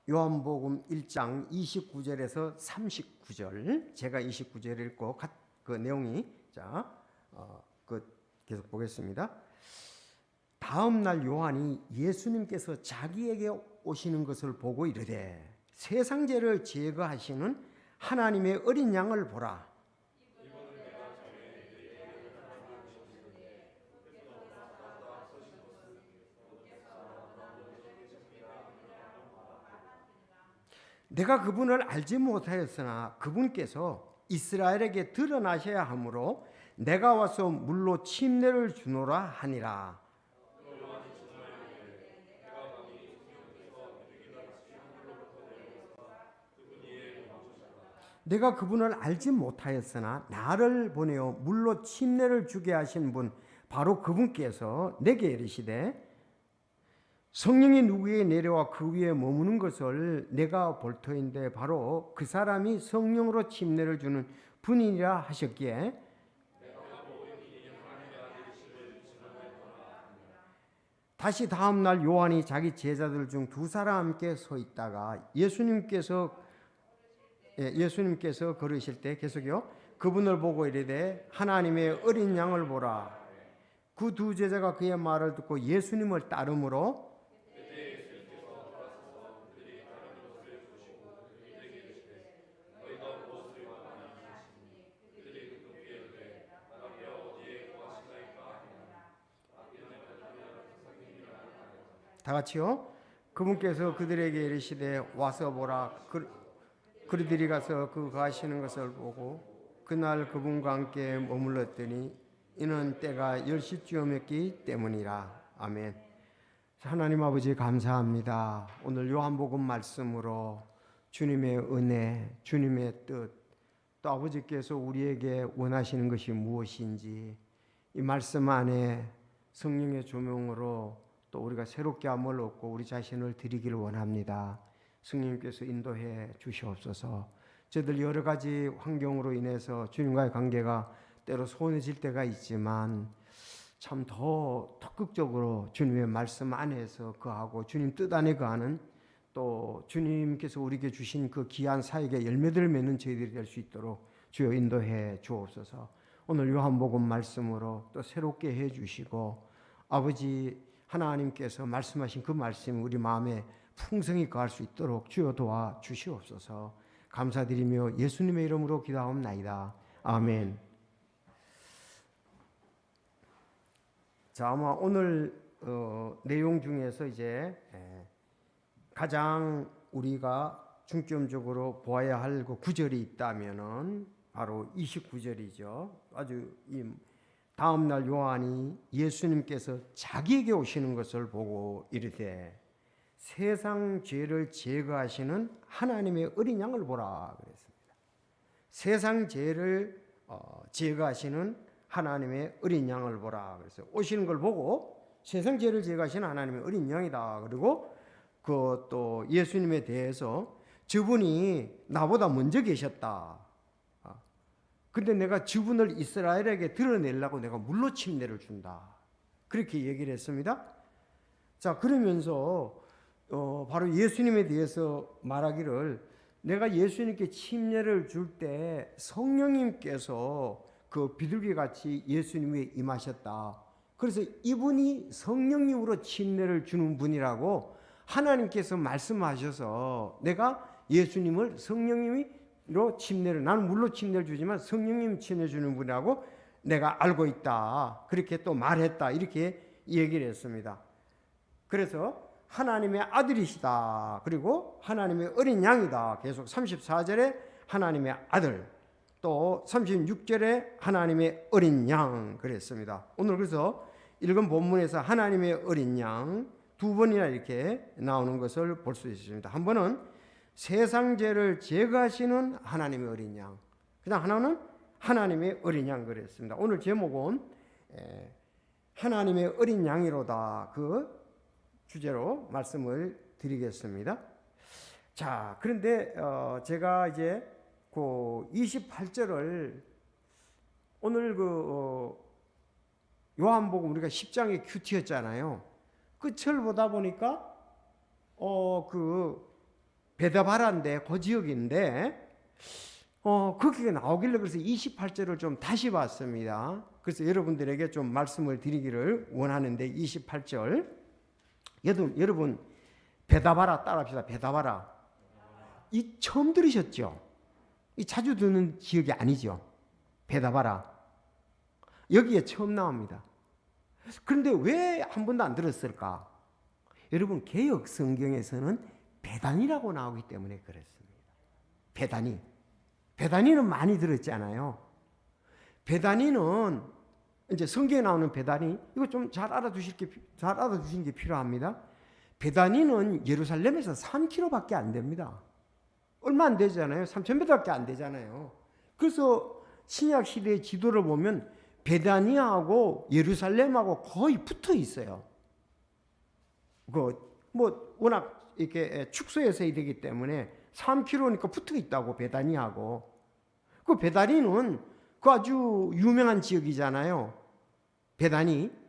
요한복음 1장 29절에서 39절, 제가 29절 읽고 그 내용이 계속 보겠습니다. 다음 날 요한이 예수님께서 자기에게 오시는 것을 보고 이르되 세상 죄를 제거하시는 하나님의 어린 양을 보라. 내가 그분을 알지 못하였으나 그분께서 이스라엘에게 드러나셔야 하므로 내가 와서 물로 침례를 주노라 하니라. 내가 그분을 알지 못하였으나 나를 보내어 물로 침례를 주게 하신 분 바로 그분께서 내게 이르시되 성령이 누구에게 내려와 그 위에 머무는 것을 내가 볼 터인데 바로 그 사람이 성령으로 침례를 주는 분이라 하셨기에 다시 다음 날 요한이 자기 제자들 중 두 사람 함께 서 있다가 예수님께서 걸으실 때 계속요. 그분을 보고 이르되 하나님의 어린 양을 보라. 그 두 제자가 그의 말을 듣고 예수님을 따르므로 다 같이요. 그분께서 그들에게 이르시되 와서 보라. 그들이 가서 그 가시는 것을 보고 그날 그분과 함께 머물렀더니 이는 때가 10시쯤이었기 때문이라. 아멘. 하나님 아버지 감사합니다. 오늘 요한복음 말씀으로 주님의 은혜, 주님의 뜻, 또 아버지께서 우리에게 원하시는 것이 무엇인지 이 말씀 안에 성령의 조명으로 또 우리가 새롭게 함을 얻고 우리 자신을 드리기를 원합니다. 성령님께서 인도해 주시옵소서. 저들 여러 가지 환경으로 인해서 주님과의 관계가 때로 소원해질 때가 있지만 참 더 적극적으로 주님의 말씀 안에서 거하고 주님 뜻 안에 거하는 또 주님께서 우리에게 주신 그 귀한 사역의 열매들을 맺는 저희들이 될 수 있도록 주여 인도해 주옵소서. 오늘 요한복음 말씀으로 또 새롭게 해 주시고 아버지 하나님께서 말씀하신 그 말씀 우리 마음에 풍성히 거할 수 있도록 주여 도와 주시옵소서. 감사드리며 예수님의 이름으로 기도하옵나이다. 아멘. 자, 아마 오늘 내용 중에서 이제 가장 우리가 중점적으로 보아야 할 그 구절이 있다면은 바로 29절이죠. 아주 다음 날 요한이 예수님께서 자기에게 오시는 것을 보고 이르되 세상 죄를 제거하시는 하나님의 어린 양을 보라 그랬습니다. 세상 죄를 제거하시는 하나님의 어린 양을 보라 그랬어요. 오시는 걸 보고 세상 죄를 제거하시는 하나님의 어린 양이다. 그리고 또 예수님에 대해서 저분이 나보다 먼저 계셨다. 근데 내가 저분을 이스라엘에게 드러내려고 내가 물로 침례를 준다. 그렇게 얘기를 했습니다. 자, 그러면서 바로 예수님에 대해서 말하기를 내가 예수님께 침례를 줄 때 성령님께서 그 비둘기같이 예수님 위에 임하셨다. 그래서 이분이 성령님으로 침례를 주는 분이라고 하나님께서 말씀하셔서 내가 예수님을 성령님으로 침례를, 나는 물로 침례를 주지만 성령님 침례 주는 분이라고 내가 알고 있다. 그렇게 또 말했다. 이렇게 얘기를 했습니다. 그래서 하나님의 아들이시다. 그리고 하나님의 어린 양이다. 계속 34절에 하나님의 아들, 또 36절에 하나님의 어린 양 그랬습니다. 오늘 그래서 읽은 본문에서 하나님의 어린 양 두 번이나 이렇게 나오는 것을 볼 수 있습니다. 한 번은 세상 죄를 제거하시는 하나님의 어린 양, 그다음 하나는 하나님의 어린 양 그랬습니다. 오늘 제목은 하나님의 어린 양이로다 그 주제로 말씀을 드리겠습니다. 자, 그런데 제가 이제 그 28절을 오늘 요한복음 우리가 10장의 큐티였잖아요. 끝을 보다 보니까 베다바라인데 그 지역인데 거기가 나오길래 그래서 28절을 좀 다시 봤습니다. 그래서 여러분들에게 좀 말씀을 드리기를 원하는데 28절 여러분 베다바라 따라합시다. 베다바라. 이 처음 들으셨죠? 이 자주 듣는 지역이 아니죠. 베다바라. 여기에 처음 나옵니다. 그런데 왜 한 번도 안 들었을까? 여러분 개역 성경에서는 베단이라고 나오기 때문에 그렇습니다. 베단이. 베다니는 많이 들었잖아요. 베다니는 이제 성경에 나오는 베다니 이거 좀 잘 알아두시는 게 필요합니다. 베다니는 예루살렘에서 3km밖에 안 됩니다. 얼마 안 되잖아요. 3,000m밖에 안 되잖아요. 그래서 신약 시대의 지도를 보면 베다니하고 예루살렘하고 거의 붙어 있어요. 워낙 이렇게 축소해서 해야 되기 때문에 3km니까 붙어 있다고 베다니하고. 그 베다니는 그 아주 유명한 지역이잖아요. 베다니.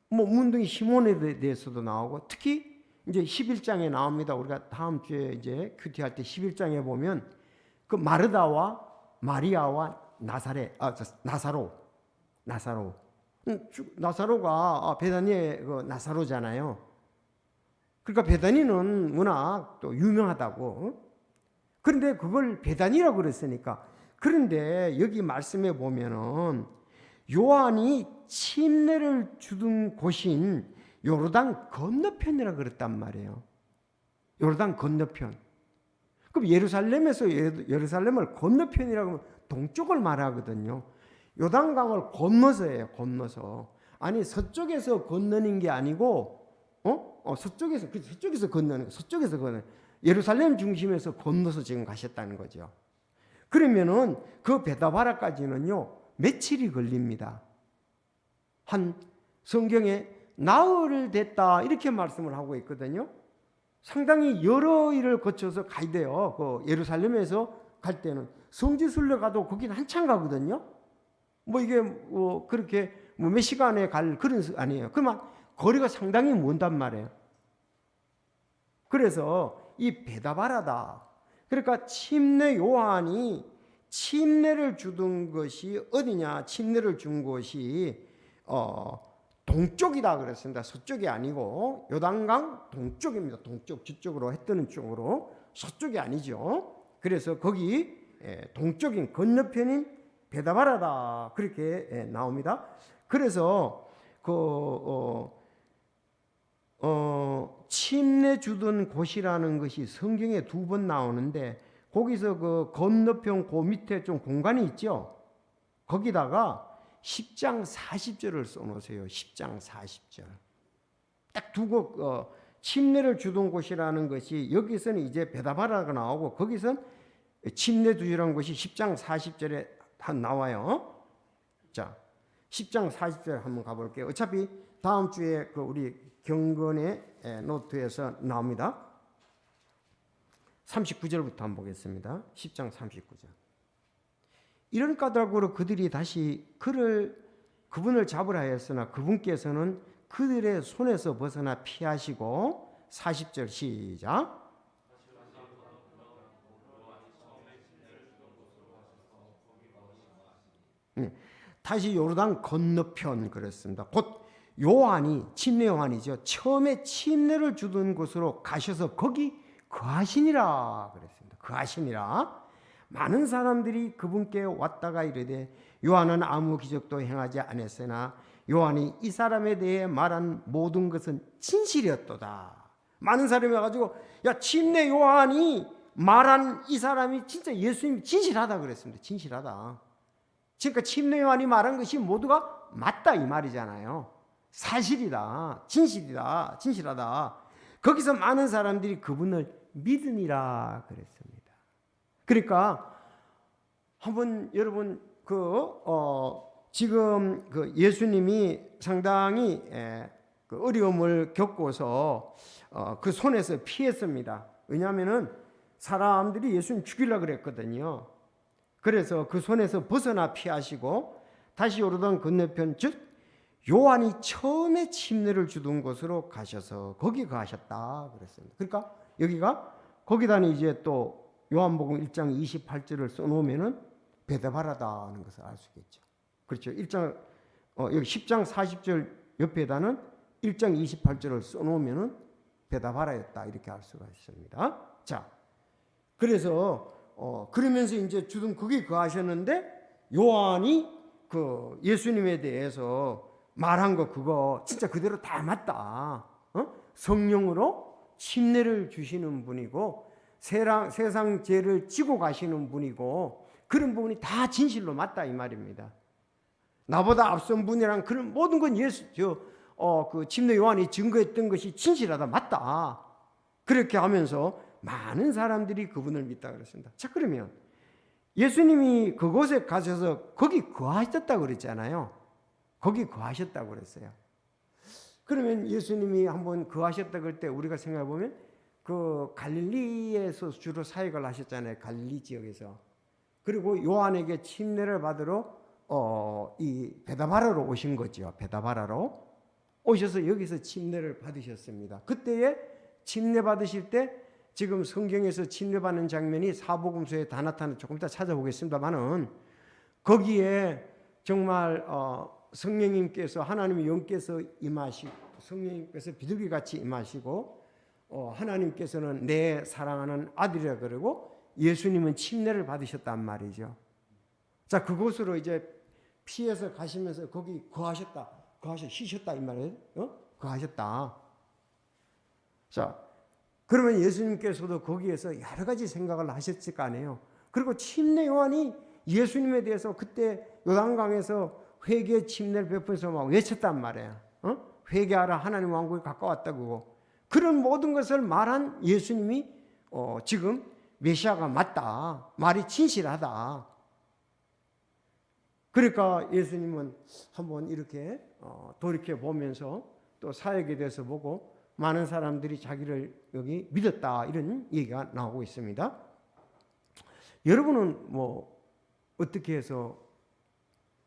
문둥이 시몬에 대해서도 나오고 특히 이제 11장에 나옵니다. 우리가 다음 주에 이제 큐티할 때 11장에 보면 그 마르다와 마리아와 나사로가 베다니의 그 나사로잖아요. 그러니까 베다니는 워낙 또 유명하다고. 그런데 그걸 베다니라고 그랬으니까. 그런데 여기 말씀에 보면은 요한이 침례를 주던 곳인 요르단 건너편이라 그랬단 말이에요. 요르단 건너편. 그럼 예루살렘을 건너편이라고 하면 동쪽을 말하거든요. 요단강을 건너서 해요. 건너서. 아니 서쪽에서 건너는 게 아니고 서쪽에서 건너는. 예루살렘 중심에서 건너서 지금 가셨다는 거죠. 그러면은 그 베다바라까지는요 며칠이 걸립니다. 한 성경에 나흘을 됐다 이렇게 말씀을 하고 있거든요. 상당히 여러 일을 거쳐서 가야 돼요. 그 예루살렘에서 갈 때는 성지순례 가도 거기는 한참 가거든요. 이게 그렇게 몇 시간에 갈 그런 아니에요. 그러면 거리가 상당히 먼단 말이에요. 그래서 이 베다바라다. 그러니까 침례 요한이 침례를 주던 것이 어디냐? 침례를 준 곳이 동쪽이다 그랬습니다. 서쪽이 아니고 요단강 동쪽입니다. 동쪽 저쪽으로 해 뜨는 쪽으로. 서쪽이 아니죠. 그래서 거기 동쪽인 건너편인 베다바라다 그렇게 나옵니다. 그래서 침례 주던 곳이라는 것이 성경에 2번 나오는데 거기서 그 건너편 그 밑에 좀 공간이 있죠. 거기다가 10장 40절을 써놓으세요. 10장 40절. 딱 두고 침례를 주던 곳이라는 것이 여기서는 이제 베다바라가 나오고 거기선 침례 주라는 것이 10장 40절에 나와요. 자, 10장 40절 한번 가볼게요. 어차피 다음 주에 그 우리 경건의 노트에서 나옵니다. 39절부터 한번 보겠습니다. 10장 39절. 이런 까닭으로 그들이 다시 그분을 잡으라 하였으나 그분께서는 그들의 손에서 벗어나 피하시고 40절 시작. 다시 요르단 건너편 그랬습니다. 곧 요한이 침례 요한이죠. 처음에 침례를 주던 곳으로 가셔서 거기 거하시니라 그랬습니다. 거하시니라. 많은 사람들이 그분께 왔다가 이르되 요한은 아무 기적도 행하지 않았으나 요한이 이 사람에 대해 말한 모든 것은 진실이었도다. 많은 사람이 와가지고 야 침례 요한이 말한 이 사람이 진짜 예수님 진실하다 그랬습니다. 진실하다. 그러니까 침례 요한이 말한 것이 모두가 맞다 이 말이잖아요. 사실이다. 진실이다. 진실하다. 거기서 많은 사람들이 그분을 믿으니라 그랬습니다. 그러니까 한번 여러분 지금 그 예수님이 상당히 그 어려움을 겪고서 그 손에서 피했습니다. 왜냐하면은 사람들이 예수님 죽이려고 그랬거든요. 그래서 그 손에서 벗어나 피하시고 다시 요르단 건너편 즉 요한이 처음에 침례를 주던 곳으로 가셔서 거기 가셨다 그랬습니다. 그러니까 여기가 거기다는 이제 또 요한복음 1장 28절을 써놓으면은 베다바라다는 것을 알 수 있겠죠. 그렇죠. 1장 여기 10장 40절 옆에다는 1장 28절을 써놓으면은 베다바라였다 이렇게 알 수가 있습니다. 자, 그래서 그러면서 이제 주둔 그게 거하셨는데 요한이 그 예수님에 대해서 말한 거 그거 진짜 그대로 다 맞다. 성령으로 침례를 주시는 분이고 세상 죄를 지고 가시는 분이고 그런 부분이 다 진실로 맞다 이 말입니다. 나보다 앞선 분이랑 그런 모든 건 그 침례 요한이 증거했던 것이 진실하다 맞다. 그렇게 하면서 많은 사람들이 그분을 믿다 그랬습니다. 자, 그러면 예수님이 그곳에 가셔서 거기 거하셨다고 그랬잖아요. 거기 거하셨다고 그랬어요. 그러면 예수님이 한번 거하셨다 그럴 때 우리가 생각해 보면 그 갈릴리에서 주로 사역을 하셨잖아요. 갈릴리 지역에서. 그리고 요한에게 침례를 받으러 이 베다바라로 오신 거죠. 베다바라로 오셔서 여기서 침례를 받으셨습니다. 그때에 침례 받으실 때 지금 성경에서 침례 받는 장면이 사복음서에 다 나타나 조금 이따 찾아보겠습니다만은 거기에 정말 성령님께서 하나님의 영께서 임하시고 성령님께서 비둘기 같이 임하시고 하나님께서는 내 사랑하는 아들이라 그러고 예수님은 침례를 받으셨단 말이죠. 자, 그곳으로 이제 피해서 가시면서 거기 쉬셨다 이 말이에요. 거하셨다. 자, 그러면 예수님께서도 거기에서 여러 가지 생각을 하셨을 거 아니에요. 그리고 침례 요한이 예수님에 대해서 그때 요단강에서 회개 침례를 베풀면서 막 외쳤단 말이에요. 회개하라 하나님 왕국에 가까웠다고. 그런 모든 것을 말한 예수님이 지금 메시아가 맞다. 말이 진실하다. 그러니까 예수님은 한번 이렇게 돌이켜 보면서 또 사역에 대해서 보고 많은 사람들이 자기를 여기 믿었다 이런 얘기가 나오고 있습니다. 여러분은 뭐 어떻게 해서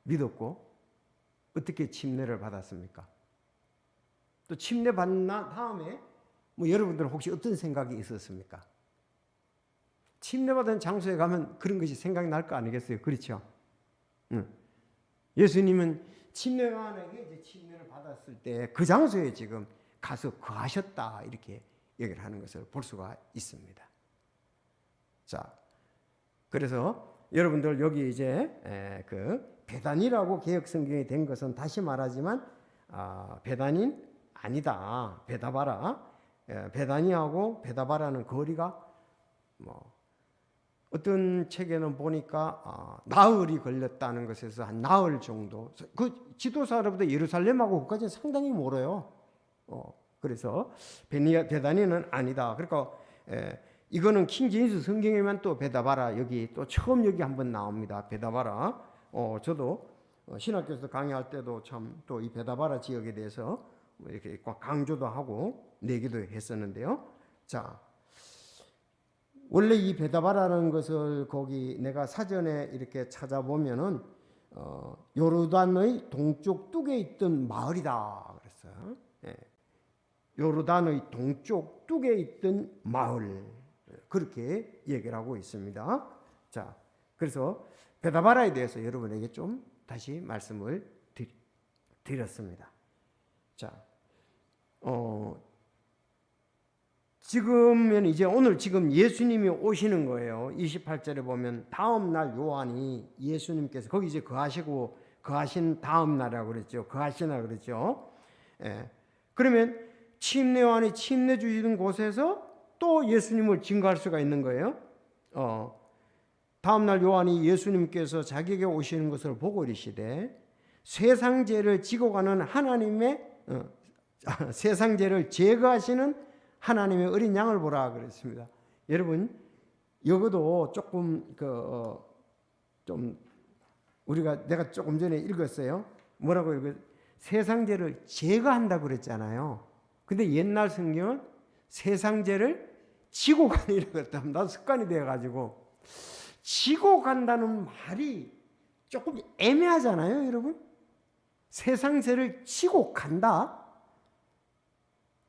믿었고 어떻게 침례를 받았습니까? 또 침례 받은 다음에 뭐 여러분들은 혹시 어떤 생각이 있었습니까? 침례 받은 장소에 가면 그런 것이 생각이 날 거 아니겠어요? 그렇죠? 예수님은 침례 요한에게 이제 침례를 받았을 때 그 장소에 지금 가서 거하셨다 이렇게 얘기를 하는 것을 볼 수가 있습니다. 자, 그래서 여러분들 여기 이제 그 베단이라고 개역 성경이 된 것은 다시 말하지만 베단인 아니다. 베다바라. 베다니하고 베다바라는 거리가 뭐 어떤 책에는 보니까 나흘이 걸렸다는 것에서 한 나흘 정도. 그 지도사로부터 예루살렘하고 그까지는 상당히 멀어요. 그래서 베다니는 아니다. 그러니까 이거는 킹제임스 성경에만 또 베다바라 여기 또 처음 여기 한번 나옵니다. 베다바라. 저도 신학교에서 강의할 때도 참 또 이 베다바라 지역에 대해서 이렇게 강조도 하고 내기도 했었는데요. 자, 원래 이 베다바라는 것을 거기 내가 사전에 이렇게 찾아보면은 요르단의 동쪽 뚝에 있던 마을이다 그랬어요. 예. 요르단의 동쪽 뚝에 있던 마을 그렇게 얘기를 하고 있습니다. 자, 그래서 베다바라에 대해서 여러분에게 좀 다시 말씀을 드렸습니다. 자, 지금은 이제 오늘 지금 예수님이 오시는 거예요. 28절에 보면 다음 날 요한이 예수님께서 거기 이제 거하신 다음 날이라고 그랬죠. 거하시나 그랬죠. 예. 그러면 침례 요한이 침례 주시는 곳에서 또 예수님을 증거할 수가 있는 거예요. 다음 날 요한이 예수님께서 자기에게 오시는 것을 보고 이르시되 세상 죄를 지고 가는 하나님의 세상 죄를 제거하시는 하나님의 어린 양을 보라 그랬습니다. 여러분, 여기도 조금 좀 내가 조금 전에 읽었어요. 뭐라고 읽었어요? 세상 죄를 제거한다고 그랬잖아요. 근데 옛날 성경은 세상 죄를 지고 가니라고 그랬다. 나도 습관이 되어 가지고 지고 간다는 말이 조금 애매하잖아요, 여러분. 세상 죄를 지고 간다.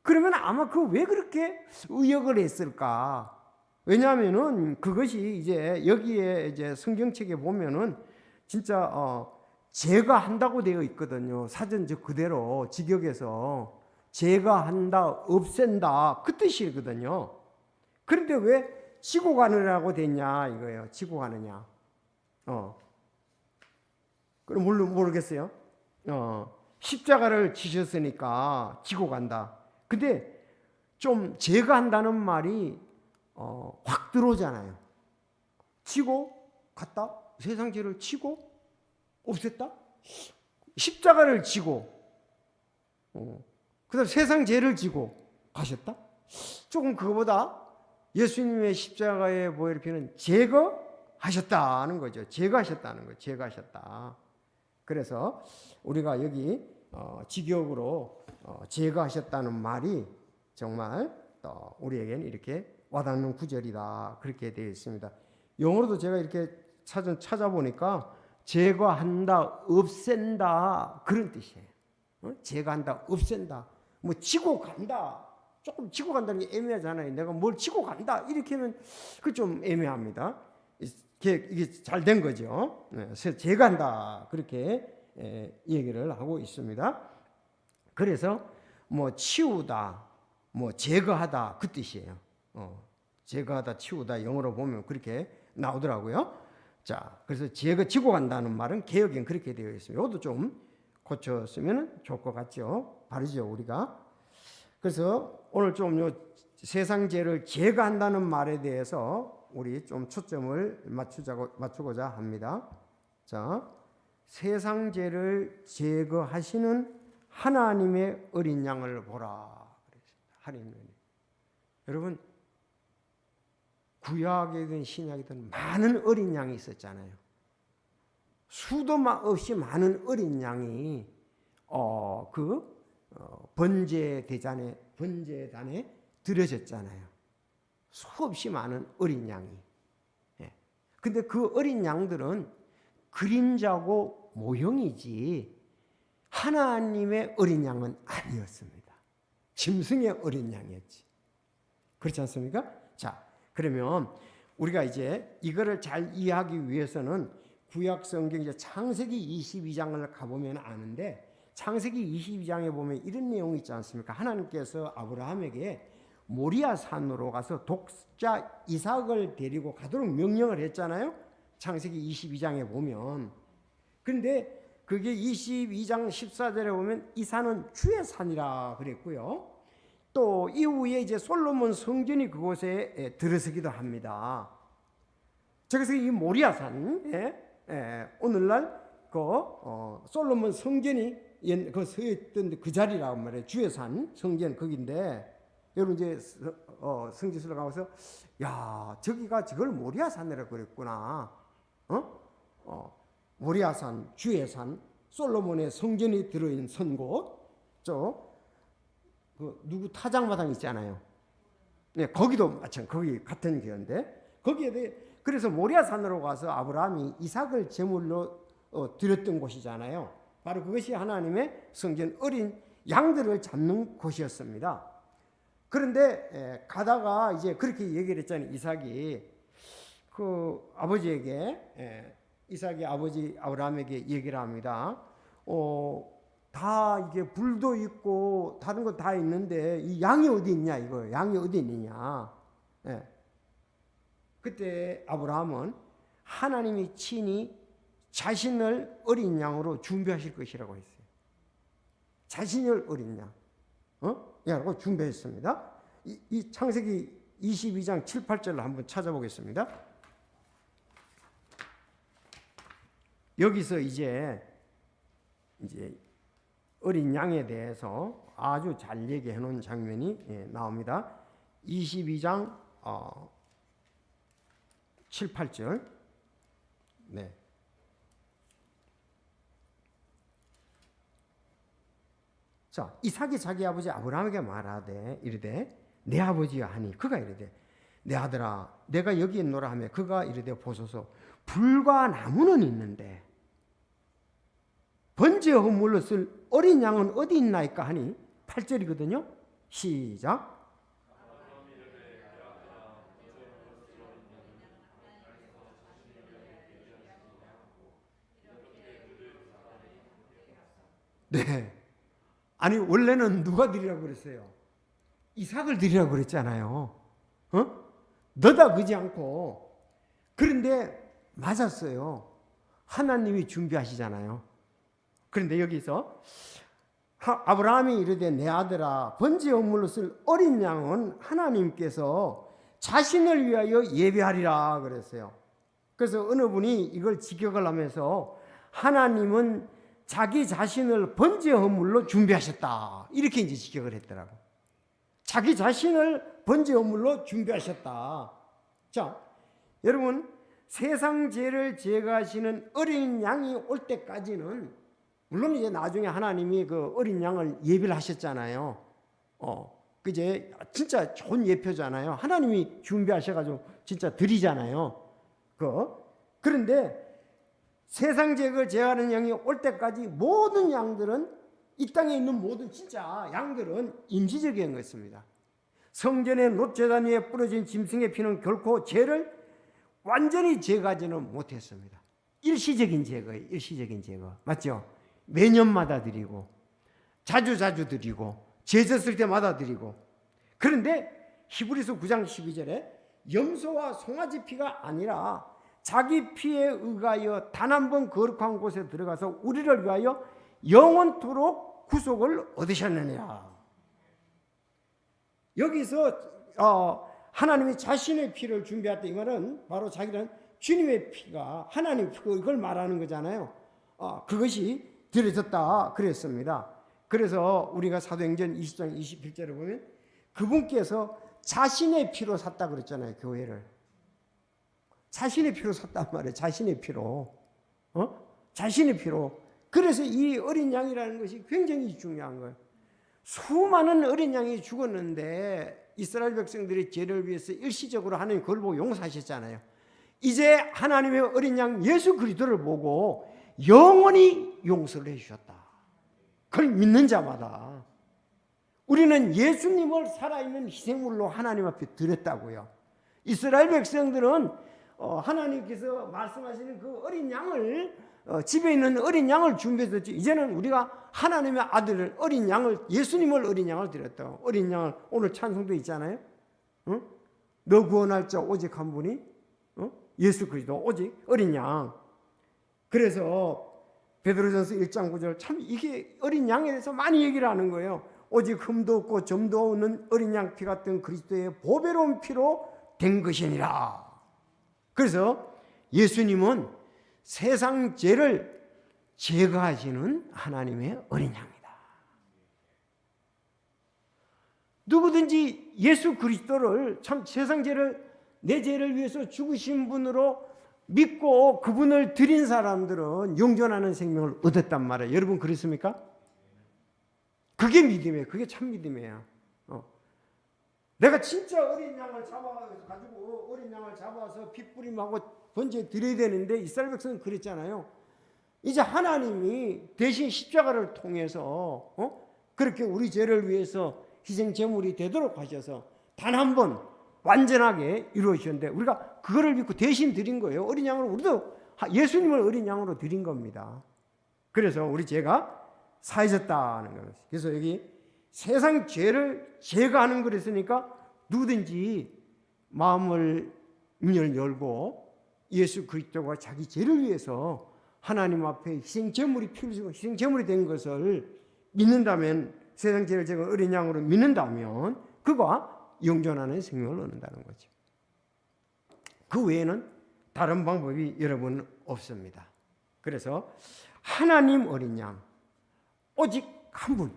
그러면 아마 왜 그렇게 의역을 했을까? 왜냐하면은 그것이 이제 여기에 이제 성경책에 보면은 진짜 제거한다고 되어 있거든요. 사전적 그대로 직역에서 제거한다, 없앤다 그 뜻이거든요. 그런데 왜 지고 가느라고 됐냐 이거예요. 지고 가느냐. 그럼 모르겠어요. 십자가를 지셨으니까 지고 간다. 근데 좀 제거한다는 말이 확 들어오잖아요. 지고 갔다. 세상 죄를 지고 없앴다. 십자가를 지고 그다음 세상 죄를 지고 가셨다. 조금 그거보다 예수님의 십자가의 보혈피는 제거하셨다는 거죠. 제거하셨다는 거예요. 제거하셨다. 그래서 우리가 여기 직역으로 제거하셨다는 말이 정말 우리에게는 이렇게 와닿는 구절이다. 그렇게 되어 있습니다. 영어로도 제가 이렇게 찾아보니까 제거한다, 없앤다 그런 뜻이에요. 제거한다, 없앤다. 뭐 지고 간다. 조금 지고 간다는 게 애매하잖아요. 내가 뭘 지고 간다 이렇게 하면 그 좀 애매합니다. 이게 잘 된 거죠. 제거한다 그렇게 얘기를 하고 있습니다. 그래서 뭐 치우다, 뭐 제거하다 그 뜻이에요. 제거하다, 치우다 영어로 보면 그렇게 나오더라고요. 자, 그래서 지고 간다는 말은 개역엔 그렇게 되어 있습니다. 이것도 좀 고쳤으면 좋을 것 같죠. 바르죠 우리가. 그래서 오늘 좀 요 세상 죄를 제거한다는 말에 대해서 우리 좀 초점을 맞추고자 합니다. 자, 세상 죄를 제거하시는 하나님의 어린 양을 보라. 하나님. 여러분 구약이든 신약이든 많은 어린 양이 있었잖아요. 수도 없이 많은 어린 양이 번제단에 드려졌잖아요. 수없이 많은 어린 양이. 근데 그 어린 양들은 그림자고 모형이지 하나님의 어린 양은 아니었습니다. 짐승의 어린 양이었지. 그렇지 않습니까? 자, 그러면 우리가 이제 이거를 잘 이해하기 위해서는 구약 성경 이제 창세기 22장을 가보면 아는데 창세기 22장에 보면 이런 내용이 있지 않습니까? 하나님께서 아브라함에게 모리아 산으로 가서 독자 이삭을 데리고 가도록 명령을 했잖아요. 창세기 22장에 보면. 그런데 그게 22장 14절에 보면 이 산은 주의 산이라 그랬고요. 또 이후에 이제 솔로몬 성전이 그곳에 들어서기도 합니다. 그래서 이 모리아 산, 오늘날 솔로몬 성전이 그 서 있던 그 자리라고 말해요. 주의 산 성전 거기인데. 여러분 이제 성지순례 가서 야 저기가 저걸 모리아산이라고 그랬구나. 모리아산, 주의산, 솔로몬의 성전이 들어있는 선곳, 누구 타작마당 있잖아요. 네, 거기도 마찬가지, 거기 같은 기회인데 거기에 대해 그래서 모리아산으로 가서 아브라함이 이삭을 제물로 드렸던 곳이잖아요. 바로 그것이 하나님의 성전 어린 양들을 잡는 곳이었습니다. 그런데 가다가 이제 그렇게 얘기를 했잖아요. 이삭이 그 아버지에게 이삭의 아버지 아브라함에게 얘기를 합니다. 다 이게 불도 있고 다른 거 다 있는데 이 양이 어디 있냐 이거 양이 어디 있느냐. 그때 아브라함은 하나님이 친히 자신을 어린 양으로 준비하실 것이라고 했어요. 자신을 어린 양. 라고 준비했습니다. 이 창세기 22장 7, 8절을 한번 찾아보겠습니다. 여기서 이제 어린 양에 대해서 아주 잘 얘기해 놓은 장면이 나옵니다. 22장 7, 8절. 네. 자, 이삭이 자기 아버지 아브라함에게 말하되 이르되 내 아버지여 하니 그가 이르되 내 아들아 내가 여기 있노라 하며 그가 이르되 보소서 불과 나무는 있는데 번제 허물로 쓸 어린 양은 어디 있나이까 하니 8절이거든요. 시작. 네. 아니 원래는 누가 드리라고 그랬어요? 이삭을 드리라고 그랬잖아요. 너다 않고. 그런데 맞았어요. 하나님이 준비하시잖아요. 그런데 여기서 아브라함이 이르되 내 아들아 번제 제물로 쓸 어린 양은 하나님께서 자신을 위하여 예배하리라 그랬어요. 그래서 어느 분이 이걸 직역을 하면서 하나님은 자기 자신을 번제 제물로 준비하셨다 이렇게 이제 직역을 했더라고. 자기 자신을 번제 제물로 준비하셨다. 자, 여러분 세상 죄를 제거하시는 어린 양이 올 때까지는 물론 이제 나중에 하나님이 그 어린 양을 예비를 하셨잖아요. 그제 진짜 좋은 예표잖아요. 하나님이 준비하셔가지고 진짜 드리잖아요. 그런데 세상 죄를 제하는 양이 올 때까지 모든 양들은 이 땅에 있는 모든 진짜 양들은 임시적인 것입니다. 성전의 놋제단 위에 뿌려진 짐승의 피는 결코 죄를 완전히 제거하지는 못했습니다. 일시적인 제거예요. 일시적인 제거. 맞죠? 매년마다 드리고 자주 드리고 죄 졌을 때마다 드리고. 그런데 히브리서 9장 12절에 염소와 송아지 피가 아니라 자기 피에 의하여 단 한 번 거룩한 곳에 들어가서 우리를 위하여 영원토록 구속을 얻으셨느니라. 여기서 하나님이 자신의 피를 준비했다 이 말은 바로 자기는 주님의 피가 하나님 피 이걸 말하는 거잖아요. 그것이 드려졌다 그랬습니다. 그래서 우리가 사도행전 20장 21절에 보면 그분께서 자신의 피로 샀다 그랬잖아요. 교회를 자신의 피로 샀단 말이에요. 자신의 피로. 자신의 피로. 그래서 이 어린 양이라는 것이 굉장히 중요한 거예요. 수많은 어린 양이 죽었는데 이스라엘 백성들의 죄를 위해서 일시적으로 하나님 그걸 보고 용서하셨잖아요. 이제 하나님의 어린 양 예수 그리스도를 보고 영원히 용서를 해주셨다. 그걸 믿는 자마다 우리는 예수님을 살아있는 희생물로 하나님 앞에 드렸다고요. 이스라엘 백성들은 하나님께서 말씀하시는 그 어린 양을 집에 있는 어린 양을 준비했었지. 이제는 우리가 하나님의 아들을 어린 양을 예수님을 어린 양을 드렸다고. 어린 양을 오늘 찬송도 있잖아요. 너 구원할 자 오직 한 분이 예수 그리스도 오직 어린 양. 그래서 베드로전서 1장 9절 참 이게 어린 양에 대해서 많이 얘기를 하는 거예요. 오직 흠도 없고 점도 없는 어린 양 피 같은 그리스도의 보배로운 피로 된 것이니라. 그래서 예수님은 세상 죄를 제거하시는 하나님의 어린 양이다. 누구든지 예수 그리스도를 참 세상 죄를 내 죄를 위해서 죽으신 분으로 믿고 그분을 드린 사람들은 영존하는 생명을 얻었단 말이에요. 여러분 그렇습니까? 그게 믿음이에요. 그게 참 믿음이에요. 내가 진짜 어린 양을 잡아가지고 어린 양을 잡아서 핏부림하고 번제 드려야 되는데 이스라엘 백성은 그랬잖아요. 이제 하나님이 대신 십자가를 통해서 그렇게 우리 죄를 위해서 희생 제물이 되도록 하셔서 단 한 번 완전하게 이루어지셨는데 우리가 그거를 믿고 대신 드린 거예요. 어린 양으로 우리도 예수님을 어린 양으로 드린 겁니다. 그래서 우리 죄가 사해졌다는 거예요. 그래서 여기 세상 죄를 제거하는 그랬으니까 누구든지 마음을 문을 열고 예수 그리스도가 자기 죄를 위해서 하나님 앞에 희생 제물이 필요하고 희생 제물이 된 것을 믿는다면 세상 죄를 제거 어린 양으로 믿는다면 그가 영존하는 생명을 얻는다는 거죠. 그 외에는 다른 방법이 여러분 없습니다. 그래서 하나님 어린 양 오직 한 분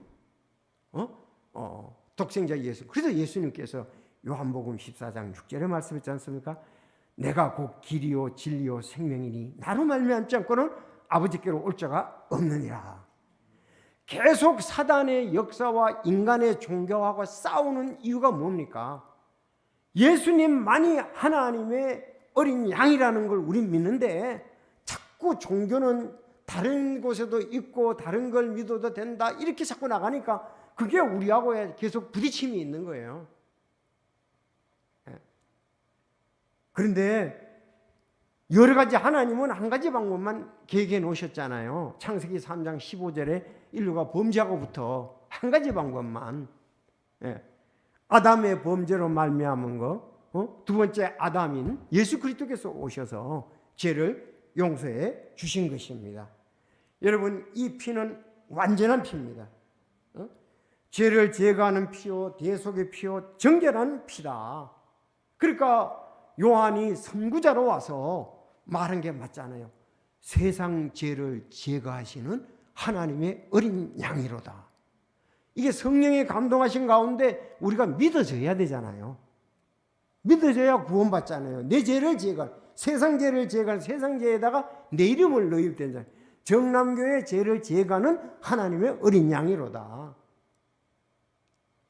독생자 예수. 그래서 예수님께서 요한복음 14장 6절에 말씀했지 않습니까? 내가 곧 길이요 진리요 생명이니 나로 말미암지 않고는 아버지께로 올 자가 없느니라. 계속 사단의 역사와 인간의 종교하고 싸우는 이유가 뭡니까? 예수님만이 하나님의 어린 양이라는 걸 우린 믿는데 자꾸 종교는 다른 곳에도 있고 다른 걸 믿어도 된다 이렇게 자꾸 나가니까 그게 우리하고 계속 부딪힘이 있는 거예요. 그런데 여러 가지 하나님은 한 가지 방법만 계획해 놓으셨잖아요. 창세기 3장 15절에 인류가 범죄하고부터 한 가지 방법만, 아담의 범죄로 말미암은 거, 두 번째 아담인 예수 그리스도께서 오셔서 죄를 용서해 주신 것입니다. 여러분, 이 피는 완전한 피입니다. 죄를 제거하는 피요, 대속의 피요, 정결한 피다. 그러니까 요한이 선구자로 와서 말한 게 맞잖아요. 세상 죄를 제거하시는 하나님의 어린 양이로다. 이게 성령의 감동하신 가운데 우리가 믿어져야 되잖아요. 믿어져야 구원받잖아요. 내 죄를 제거, 세상 죄를 제거하는, 세상 죄에다가 내 이름을 넣어야 되잖아요. 정남교의 죄를 제거하는 하나님의 어린 양이로다.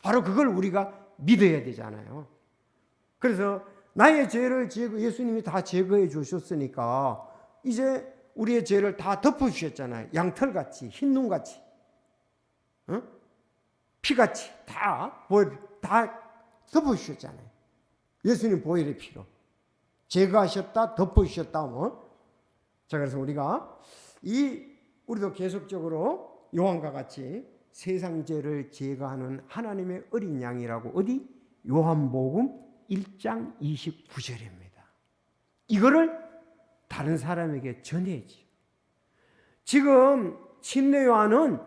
바로 그걸 우리가 믿어야 되잖아요. 그래서 나의 죄를 예수님이 다 제거해 주셨으니까 이제 우리의 죄를 다 덮어주셨잖아요. 양털같이, 흰눈같이, 피같이 다 덮어주셨잖아요. 예수님 보혈의 피로 제거하셨다, 덮어주셨다. 자, 그래서 우리도 계속적으로 요한과 같이 세상 죄를 제거하는 하나님의 어린 양이라고 어디? 요한복음 1장 29절입니다. 이거를 다른 사람에게 전해야지. 지금 침례 요한은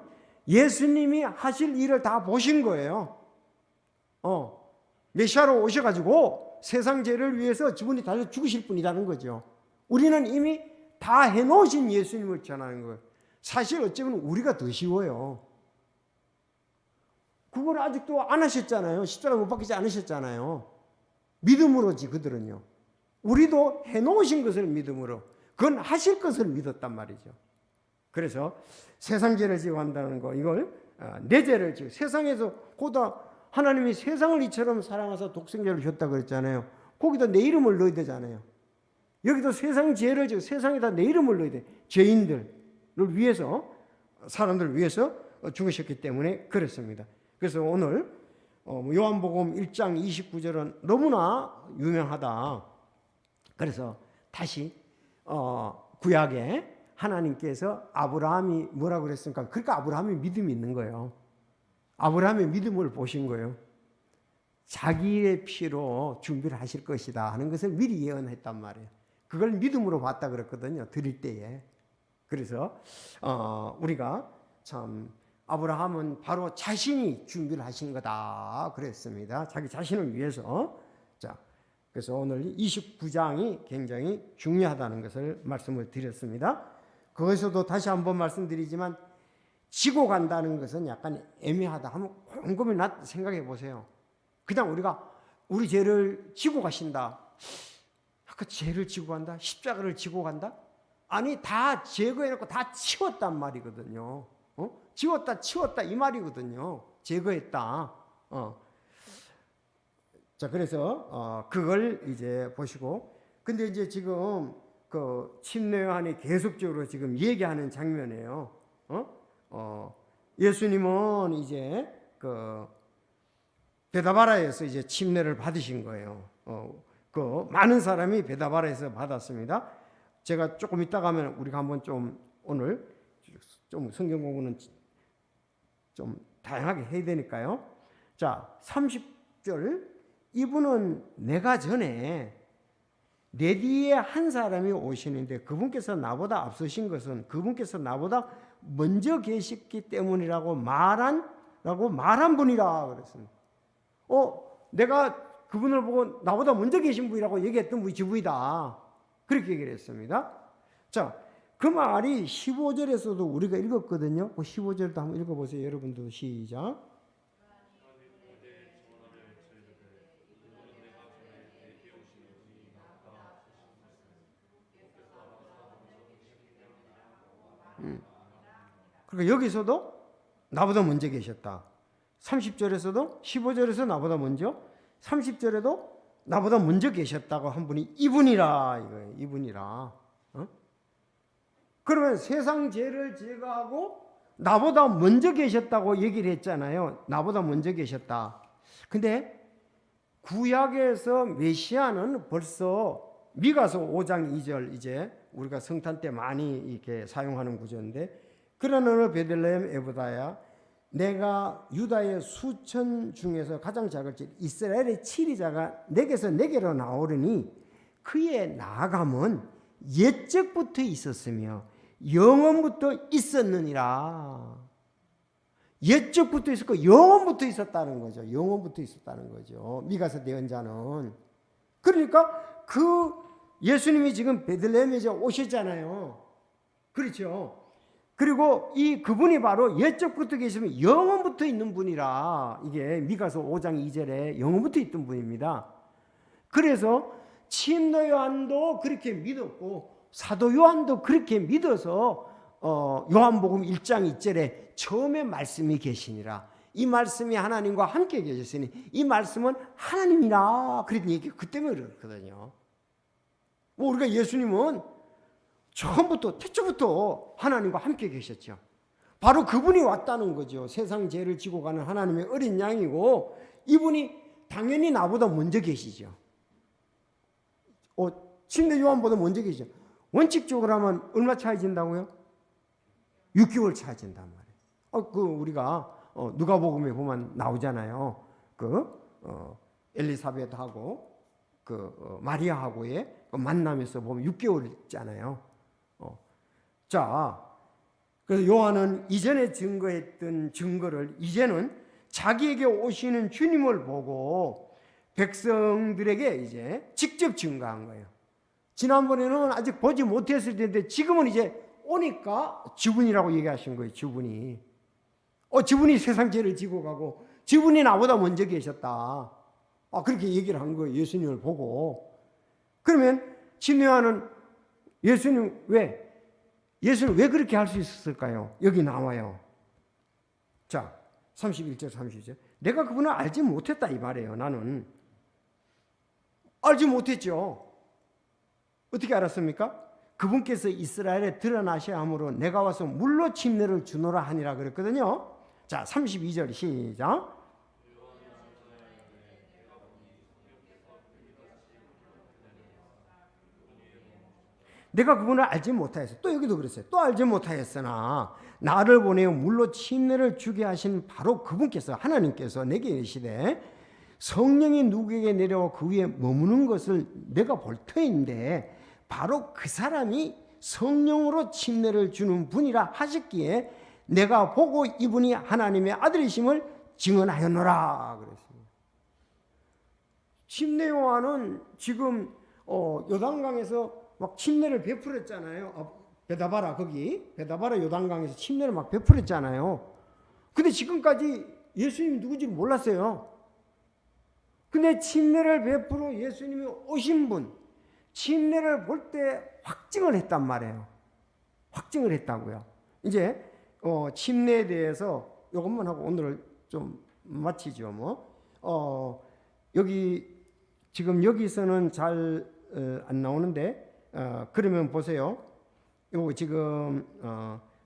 예수님이 하실 일을 다 보신 거예요. 메시아로 오셔가지고 세상 죄를 위해서 저분이 달려 죽으실 분이라는 거죠. 우리는 이미 다 해놓으신 예수님을 전하는 거예요. 사실 어쩌면 우리가 더 쉬워요. 그걸 아직도 안 하셨잖아요. 십자가 못 박히지 않으셨잖아요. 믿음으로지 그들은요. 우리도 해놓으신 것을 믿음으로, 그건 하실 것을 믿었단 말이죠. 그래서 세상 죄를 제거한다는 거, 이걸 내 죄를 지고, 세상에서 보다 하나님이 세상을 이처럼 사랑하사 독생자를 줬다 그랬잖아요. 거기다 내 이름을 넣어야 되잖아요. 여기도 세상 죄를 지고 세상에다 내 이름을 넣어야 돼. 죄인들을 위해서, 사람들을 위해서 죽으셨기 때문에 그렇습니다. 그래서 오늘 요한복음 1장 29절은 너무나 유명하다. 그래서 다시 구약에 하나님께서 아브라함이 뭐라고 그랬습니까? 그러니까 아브라함이 믿음이 있는 거예요. 아브라함의 믿음을 보신 거예요. 자기의 피로 준비를 하실 것이다 하는 것을 미리 예언했단 말이에요. 그걸 믿음으로 봤다 그랬거든요. 드릴 때에. 그래서 우리가 참 아브라함은 바로 자신이 준비를 하신 거다 그랬습니다. 자기 자신을 위해서. 자, 그래서 오늘 29장이 굉장히 중요하다는 것을 말씀을 드렸습니다. 거기서도 다시 한번 말씀드리지만 지고 간다는 것은 약간 애매하다 하면 곰곰이 생각해 보세요. 그냥 우리가 우리 죄를 지고 가신다. 아까 죄를 지고 간다? 십자가를 지고 간다? 아니, 다 제거해놓고 다 치웠단 말이거든요. 지웠다 치웠다 이 말이거든요. 제거했다. 자, 그래서 그걸 이제 보시고, 근데 이제 지금 그 침례 요한이 계속적으로 지금 얘기하는 장면이에요. 예수님은 이제 그 베다바라에서 이제 침례를 받으신 거예요. 그 많은 사람이 베다바라에서 받았습니다. 제가 조금 이따 가면 우리가 한번 좀 오늘 좀 성경 공부는 좀 다양하게 해야 되니까요. 자, 30절, 이분은 내가 전에 내 뒤에 한 사람이 오시는데 그분께서 나보다 앞서신 것은 그분께서 나보다 먼저 계셨기 때문이라고 말한 분이라 그랬습니다. 내가 그분을 보고 나보다 먼저 계신 분이라고 얘기했던 분이 저분이다. 그렇게 얘기를 했습니다. 자, 그 말이 15절에서도 우리가 읽었거든요. 그 15절도 한번 읽어보세요. 여러분도 시작. 그러니까 여기서도 나보다 먼저 계셨다. 30절에서도 15절에서 나보다 먼저, 30절에도 나보다 먼저 계셨다고 한 분이 이분이라 이거예요. 이분이라. 그러면 세상 죄를 제거하고 나보다 먼저 계셨다고 얘기를 했잖아요. 나보다 먼저 계셨다. 근데 구약에서 메시아는 벌써 미가서 5장 2절 이제 우리가 성탄 때 많이 이렇게 사용하는 구절인데 그러나 베들레헴 에브다야 내가 유다의 수천 중에서 가장 작을지 이스라엘의 치리자가 내게서 내게로 나오르니 그의 나아감은 옛적부터 있었으며 영원부터 있었느니라. 옛적부터 있었고 영원부터 있었다는 거죠. 영원부터 있었다는 거죠. 미가서 예언자는. 그러니까 그 예수님이 지금 베들레헴에 이제 오셨잖아요. 그렇죠. 그리고 그분이 바로 옛적부터 계시면 영원부터 있는 분이라. 이게 미가서 5장 2절에 영원부터 있던 분입니다. 그래서 침도 요한도 그렇게 믿었고 사도 요한도 그렇게 믿어서 요한복음 1장 2절에 처음에 말씀이 계시니라. 이 말씀이 하나님과 함께 계셨으니 이 말씀은 하나님이라. 그랬던 얘기 그때 그렇거든요. 뭐 우리가 예수님은 처음부터 태초부터 하나님과 함께 계셨죠. 바로 그분이 왔다는 거죠. 세상 죄를 지고 가는 하나님의 어린 양이고 이분이 당연히 나보다 먼저 계시죠. 침례 요한보다 먼저 계시죠. 원칙적으로 하면 얼마 차이진다고요? 6개월 차이진단 말이에요. 우리가 누가복음에 보면 나오잖아요. 엘리사벳하고 마리아하고의 만남에서 보면 6개월 있잖아요. 자, 그래서 요한은 이전에 증거했던 증거를 이제는 자기에게 오시는 주님을 보고 백성들에게 이제 직접 증거한 거예요. 지난번에는 아직 보지 못했을 텐데 지금은 이제 오니까 주분이라고 얘기하신 거예요. 주분이. 주분이 세상 죄를 지고 가고 주분이 나보다 먼저 계셨다. 그렇게 얘기를 한 거예요. 예수님을 보고. 그러면 침례요한은 예수님 왜 그렇게 할 수 있었을까요? 여기 나와요. 자, 31절 32절. 내가 그분을 알지 못했다 이 말이에요. 나는 알지 못했죠. 어떻게 알았습니까? 그분께서 이스라엘에 드러나셔야 하므로 내가 와서 물로 침례를 주노라 하니라 그랬거든요. 자, 32절 시작. 내가 그분을 알지 못하였어. 또 여기도 그랬어요. 또 알지 못하였으나 나를 보내어 물로 침례를 주게 하신 바로 그분께서 하나님께서 내게 이르시되 성령이 누구에게 내려와 그 위에 머무는 것을 내가 볼 터인데 바로 그 사람이 성령으로 침례를 주는 분이라 하셨기에 내가 보고 이분이 하나님의 아들이심을 증언하였노라 그랬습니다. 침례 요한은 지금 요단강에서 막 침례를 베풀었잖아요. 베다바라 베다바라 요단강에서 침례를 막 베풀었잖아요. 근데 지금까지 예수님이 누구인지 몰랐어요. 근데 침례를 베풀어 예수님이 오신 분, 침례를 볼 때 확증을 했단 말이에요. 확증을 했다고요. 이제 침례에 대해서 이것만 하고 오늘을 좀 마치죠. 지금 여기서는 잘 안 나오는데 그러면 보세요. 요 지금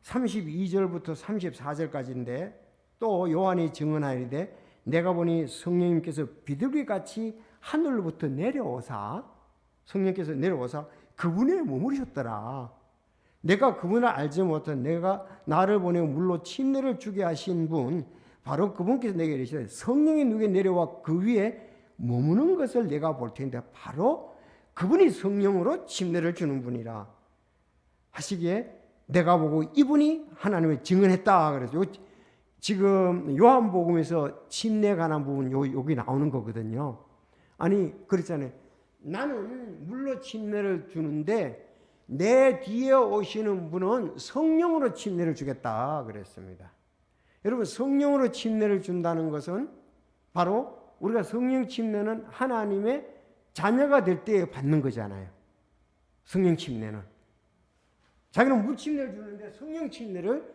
32절부터 34절까지인데 또 요한이 증언하리되 내가 보니 성령님께서 비둘기같이 하늘로부터 내려오사 성령께서 내려오사 그분에 머무르셨더라. 내가 그분을 알지 못한 내가 나를 보내어 물로 침례를 주게 하신 분 바로 그분께서 내게 이르시되 성령이 누게 내려와 그 위에 머무는 것을 내가 볼 텐데 바로 그분이 성령으로 침례를 주는 분이라 하시기에 내가 보고 이분이 하나님을 증언했다 그래서 지금 요한복음에서 침례에 관한 부분 여기 나오는 거거든요. 아니 그렇잖아요. 나는 물로 침례를 주는데 내 뒤에 오시는 분은 성령으로 침례를 주겠다 그랬습니다. 여러분 성령으로 침례를 준다는 것은 바로 우리가 성령 침례는 하나님의 자녀가 될 때 받는 거잖아요. 성령 침례는 자기는 물 침례를 주는데 성령 침례를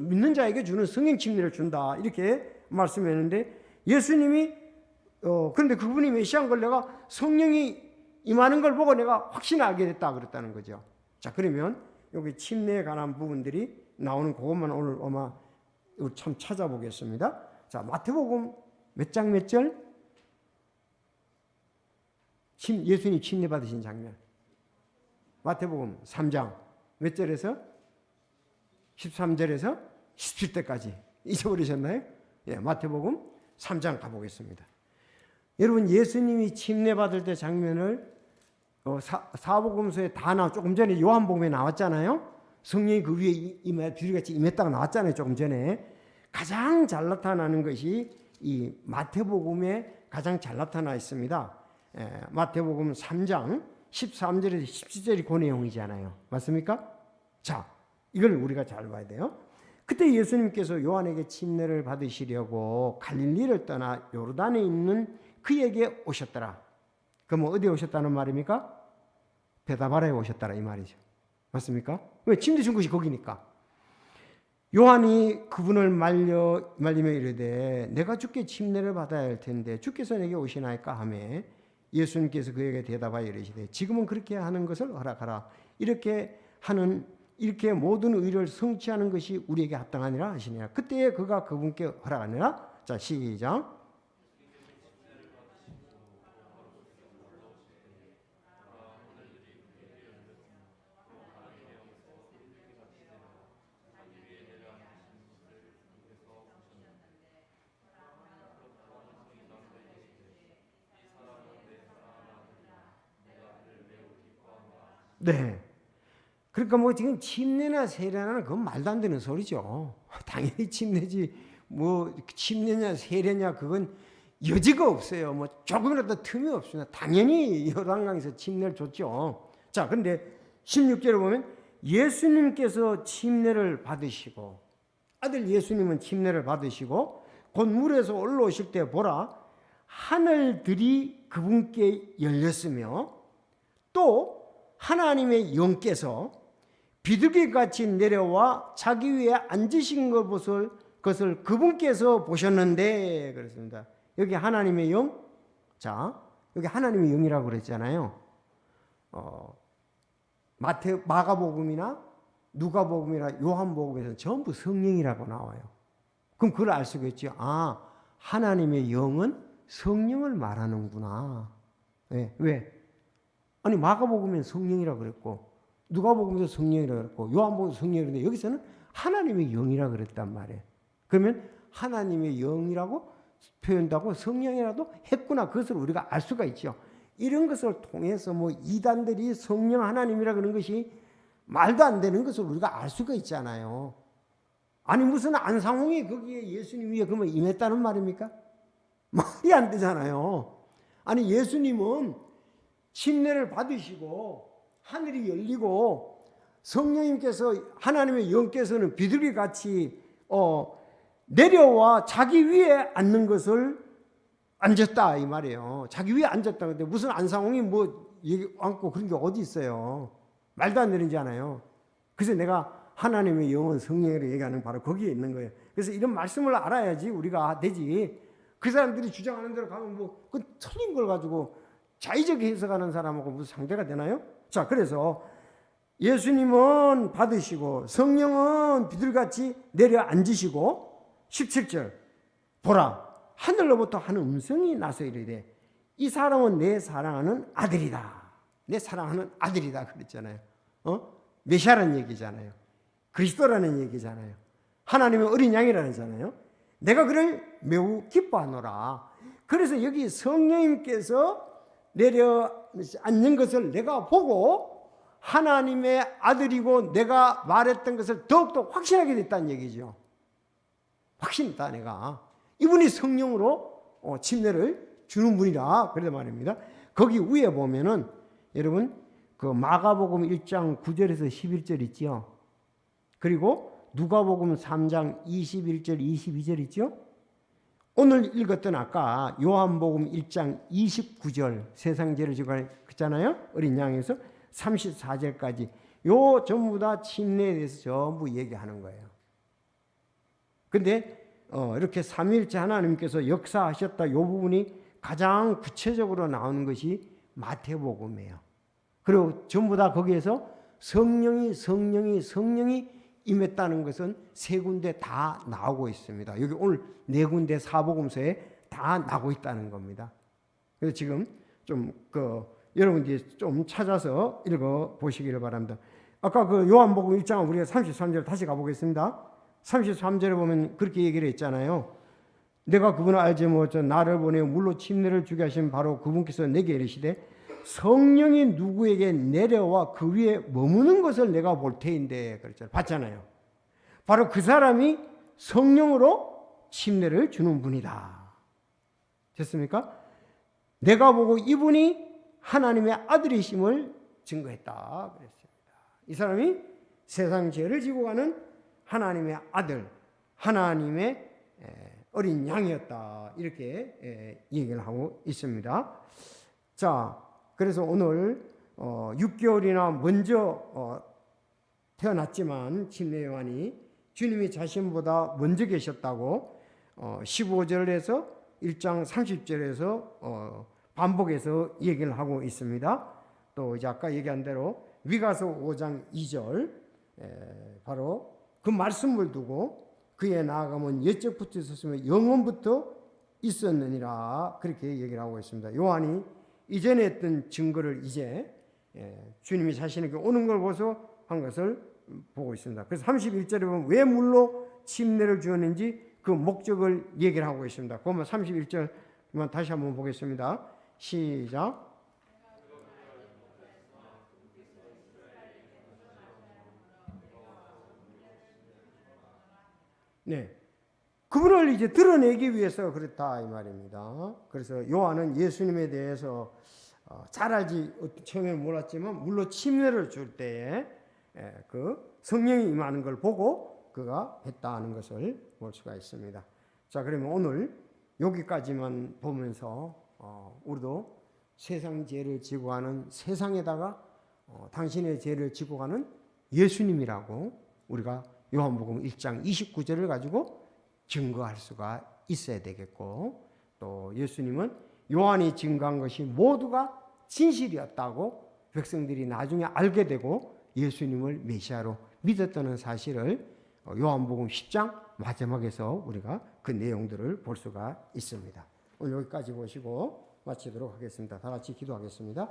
믿는 자에게 주는 성령 침례를 준다 이렇게 말씀했는데 예수님이 그런데 그분이 메시아인 걸 내가 성령이 임하는 걸 보고 내가 확신하게 됐다 그랬다는 거죠. 자 그러면 여기 침례에 관한 부분들이 나오는 그것만 오늘 아마 참 찾아보겠습니다. 자 마태복음 몇 장 몇 절? 예수님 침례 받으신 장면 마태복음 3장 몇 절에서? 13절에서 17절까지 잊어버리셨나요? 예, 마태복음 3장 가보겠습니다. 여러분, 예수님이 침례받을 때 장면을 사복음서에 다 나와. 조금 전에 요한복음에 나왔잖아요. 성령이 그 위에 비둘기같이 임했다가 나왔잖아요. 조금 전에. 가장 잘 나타나는 것이 이 마태복음에 가장 잘 나타나 있습니다. 마태복음 3장 13절에서 17절이 그 내용이잖아요. 맞습니까? 자, 이걸 우리가 잘 봐야 돼요. 그때 예수님께서 요한에게 침례를 받으시려고 갈릴리를 떠나 요르단에 있는 그에게 오셨더라. 그럼 어디에 오셨다는 말입니까? 베다바라에 오셨더라 이 말이죠. 맞습니까? 왜? 침례 준 것이 거기니까. 요한이 그분을 말리며 이르되 내가 주께 침례를 받아야 할 텐데 주께서 내게 오시나이까 하매 예수님께서 그에게 대답하여 이르시되 지금은 그렇게 하는 것을 허락하라. 이렇게 모든 의를 성취하는 것이 우리에게 합당하니라 하시니라. 그때에 그가 그분께 허락하니라. 자, 시작. 네. 그러니까 뭐 지금 침례나 세례나 그건 말도 안 되는 소리죠. 당연히 침례지. 뭐 침례냐 세례냐 그건 여지가 없어요. 뭐 조금이라도 틈이 없습니다. 당연히 요단강에서 침례를 줬죠. 자, 그런데 16절에 보면 예수님께서 침례를 받으시고 아들 예수님은 침례를 받으시고 곧 물에서 올라오실 때 보라 하늘들이 그분께 열렸으며 또 하나님의 영께서 비둘기같이 내려와 자기 위에 앉으신 것을 그분께서 보셨는데 그렇습니다. 여기 하나님의 영, 자 여기 하나님의 영이라고 그랬잖아요. 마가복음이나 누가복음이나 요한복음에서는 전부 성령이라고 나와요. 그럼 그걸 알 수가 있죠. 아, 하나님의 영은 성령을 말하는구나. 네, 왜? 아니 마가복음에는 성령이라고 그랬고 누가복음에서 성령이라고 그랬고 요한복음에서 성령이라고 여기서는 하나님의 영이라고 그랬단 말이에요. 그러면 하나님의 영이라고 표현하고 성령이라도 했구나. 그것을 우리가 알 수가 있죠. 이런 것을 통해서 뭐 이단들이 성령 하나님이라 그런 것이 말도 안 되는 것을 우리가 알 수가 있잖아요. 아니 무슨 안상홍이 거기에 예수님 위에 그러면 임했다는 말입니까? 말이 안 되잖아요. 아니 예수님은 침례를 받으시고 하늘이 열리고 성령님께서 하나님의 영께서는 비둘기같이 내려와 자기 위에 앉는 것을 앉았다 이 말이에요. 자기 위에 앉았다. 근데 무슨 안상홍이 뭐 앉고 그런 게 어디 있어요. 말도 안 되는잖아요. 그래서 내가 하나님의 영은 성령으로 얘기하는 바로 거기에 있는 거예요. 그래서 이런 말씀을 알아야지 우리가 되지. 그 사람들이 주장하는 대로 가면 뭐 그 틀린 걸 가지고 자의적 해석하는 사람하고 무슨 상대가 되나요? 자, 그래서 예수님은 받으시고 성령은 비둘기같이 내려 앉으시고 17절 보라 하늘로부터 한 음성이 나서 이르되 이 사람은 내 사랑하는 아들이다. 내 사랑하는 아들이다 그랬잖아요. 메시아라는 얘기잖아요. 그리스도라는 얘기잖아요. 하나님의 어린 양이라잖아요. 내가 그를 매우 기뻐하노라. 그래서 여기 성령님께서 내려 앉는 것을 내가 보고 하나님의 아들이고 내가 말했던 것을 더욱더 확신하게 됐다는 얘기죠. 확신했다 내가. 이분이 성령으로 침례를 주는 분이라 그러단 말입니다. 거기 위에 보면은 여러분 그 마가복음 1장 9절에서 11절 있죠. 그리고 누가복음 3장 21절 22절 있죠. 오늘 읽었던 아까 요한복음 1장 29절 세상죄를 지고 했잖아요. 어린 양에서 34절까지 요 전부 다 침례에 대해서 전부 얘기하는 거예요. 근데 이렇게 삼위일체 하나님께서 역사하셨다 요 부분이 가장 구체적으로 나오는 것이 마태복음이에요. 그리고 전부 다 거기에서 성령이 임했다는 것은 세 군데 다 나오고 있습니다. 여기 오늘 네 군데 사복음서에 다 나오고 있다는 겁니다. 그래서 지금 좀 여러분 이제 좀 찾아서 읽어 보시기를 바랍니다. 아까 그 요한복음 1장 우리가 33절 다시 가보겠습니다. 33절에 보면 그렇게 얘기를 했잖아요. 내가 그분을 알지 못하여 나를 보내어 물로 침례를 주게 하신 바로 그분께서 내게 이르시되 성령이 누구에게 내려와 그 위에 머무는 것을 내가 볼 테인데 그랬잖아요. 봤잖아요. 바로 그 사람이 성령으로 침례를 주는 분이다. 됐습니까? 내가 보고 이분이 하나님의 아들이심을 증거했다 그랬습니다. 이 사람이 세상 죄를 지고 가는 하나님의 아들, 하나님의 어린 양이었다 이렇게 얘기를 하고 있습니다. 자, 그래서 오늘 6개월이나 먼저 태어났지만 침례 요한이 주님이 자신보다 먼저 계셨다고 15절에서 1장 30절에서 반복해서 얘기를 하고 있습니다. 또 이제 아까 얘기한 대로 위가서 5장 2절 바로 그 말씀을 두고 그에 나아가면 옛적부터 있었으며 영원부터 있었느니라 그렇게 얘기를 하고 있습니다. 요한이 이전에 했던 증거를 이제 주님이 자신에게 오는 걸 보서 한 것을 보고 있습니다. 그래서 31절에 보면 왜 물로 침례를 주었는지 그 목적을 얘기를 하고 있습니다. 그러면 31절만 다시 한번 보겠습니다. 시작. 네, 그분을 이제 드러내기 위해서 그렇다 이 말입니다. 그래서 요한은 예수님에 대해서 잘 알지 처음에 몰랐지만 물로 침례를 줄 때에 그 성령이 임하는 걸 보고 그가 했다는 것을 볼 수가 있습니다. 자, 그러면 오늘 여기까지만 보면서 우리도 세상 죄를 지고 가는 세상에다가 당신의 죄를 지고 가는 예수님이라고 우리가 요한복음 1장 29절을 가지고 증거할 수가 있어야 되겠고, 또 예수님은 요한이 증거한 것이 모두가 진실이었다고 백성들이 나중에 알게 되고 예수님을 메시아로 믿었다는 사실을 요한복음 10장 마지막에서 우리가 그 내용들을 볼 수가 있습니다. 오늘 여기까지 보시고 마치도록 하겠습니다. 다 같이 기도하겠습니다.